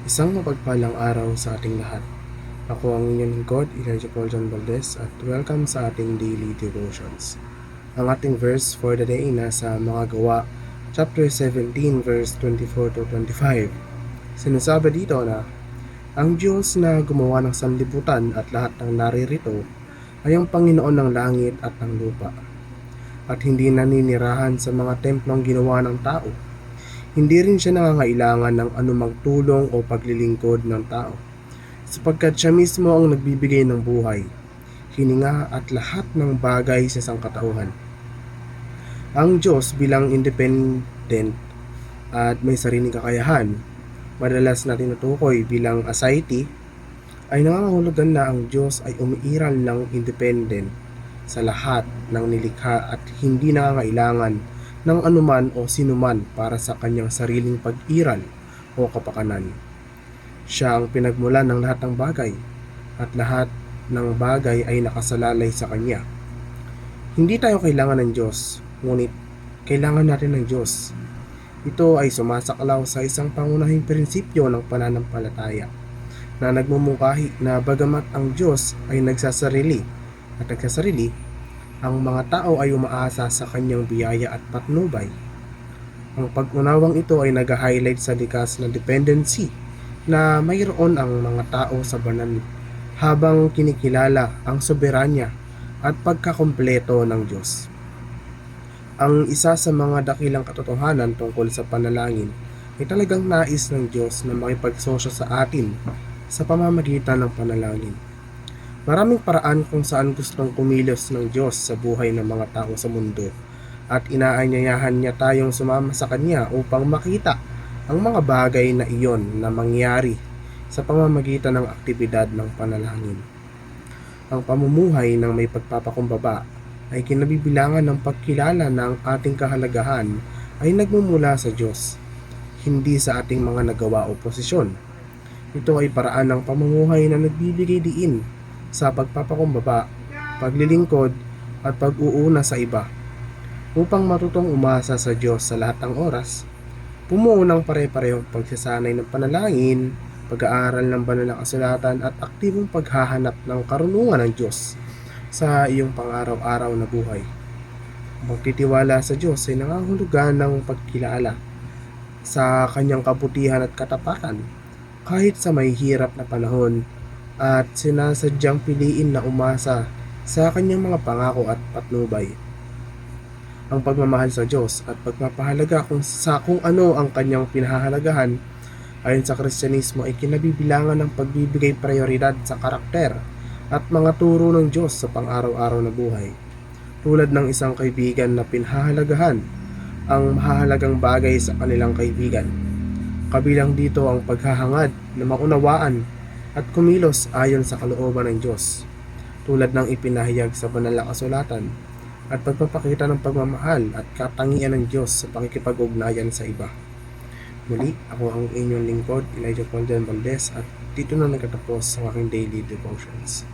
Isang mapagpalang araw sa ating lahat. Ako ang inyong lingkod, Elijah Paul John Valdez, at welcome sa ating daily devotions. Ang ating verse for the day nasa Mga Gawa, chapter 17, verse 24 to 25. Sinasabi dito na, ang Diyos na gumawa ng sanlibutan at lahat ng naririto ay ang Panginoon ng langit at ng lupa, at hindi naninirahan sa mga templong ginawa ng tao. Hindi rin siya nangangailangan ng anumang tulong o paglilingkod ng tao, sapagkat siya mismo ang nagbibigay ng buhay, hininga at lahat ng bagay sa sangkatauhan. Ang Diyos bilang independent at may sariling kakayahan, madalas na tinutukoy bilang aseity, ay nangangahulugan na ang Diyos ay umiiral ng independent sa lahat ng nilikha at hindi nangangailangan ng anuman o sinuman para sa kanyang sariling pag-iral o kapakanan. Siya ang pinagmulan ng lahat ng bagay, at lahat ng bagay ay nakasalalay sa kanya. Hindi tayo kailangan ng Diyos, ngunit kailangan natin ng Diyos. Ito ay sumasaklaw sa isang pangunahing prinsipyo ng pananampalataya, na nagmumungkahi na bagamat ang Diyos ay nagsasarili, ang mga tao ay umaasa sa kanyang biyaya at patnubay. Ang pag-unawang ito ay nag-highlight sa likas na dependency na mayroon ang mga tao sa banal, habang kinikilala ang soberanya at pagkakompleto ng Diyos. Ang isa sa mga dakilang katotohanan tungkol sa panalangin ay talagang nais ng Diyos na makipagsosyo sa atin sa pamamagitan ng panalangin. Maraming paraan kung saan gustong kumilos ng Diyos sa buhay ng mga tao sa mundo, at inaanyayahan niya tayong sumama sa Kanya upang makita ang mga bagay na iyon na mangyari sa pamamagitan ng aktibidad ng panalangin. Ang pamumuhay ng may pagpapakumbaba ay kinabibilangan ng pagkilala na ang ating kahalagahan ay nagmumula sa Diyos, hindi sa ating mga nagawa o posisyon. Ito ay paraan ng pamumuhay na nagbibigay diin sa pagpapakumbaba, paglilingkod at pag-uuna sa iba. Upang matutong umasa sa Diyos sa lahat ng oras, pumuo ng pare-parehong pagsasanay ng panalangin, pag-aaral ng banal na kasulatan at aktibong paghahanap ng karunungan ng Diyos sa iyong pang-araw-araw na buhay. Ang pagtitiwala sa Diyos ay nangangahulugan ng pagkilala sa kanyang kabutihan at katapatan kahit sa may hirap na panahon, at sinasadyang piliin na umasa sa kanyang mga pangako at patnubay. Ang pagmamahal sa Diyos at pagpapahalaga kung ano ang kanyang pinahahalagahan ayon sa Kristyanismo ay kinabibilangan ng pagbibigay prioridad sa karakter at mga turo ng Diyos sa pang-araw-araw na buhay. Tulad ng isang kaibigan na pinahahalagahan ang mahahalagang bagay sa kanilang kaibigan. Kabilang dito ang paghahangad na maunawaan at kumilos ayon sa kalooban ng Diyos, tulad ng ipinahayag sa banal na kasulatan, at pagpapakita ng pagmamahal at katangian ng Diyos sa pakikipag-ugnayan sa iba. Muli, ako ang inyong lingkod, Elijah Paul John Valdez, at dito na nagtatapos ang aking daily devotions.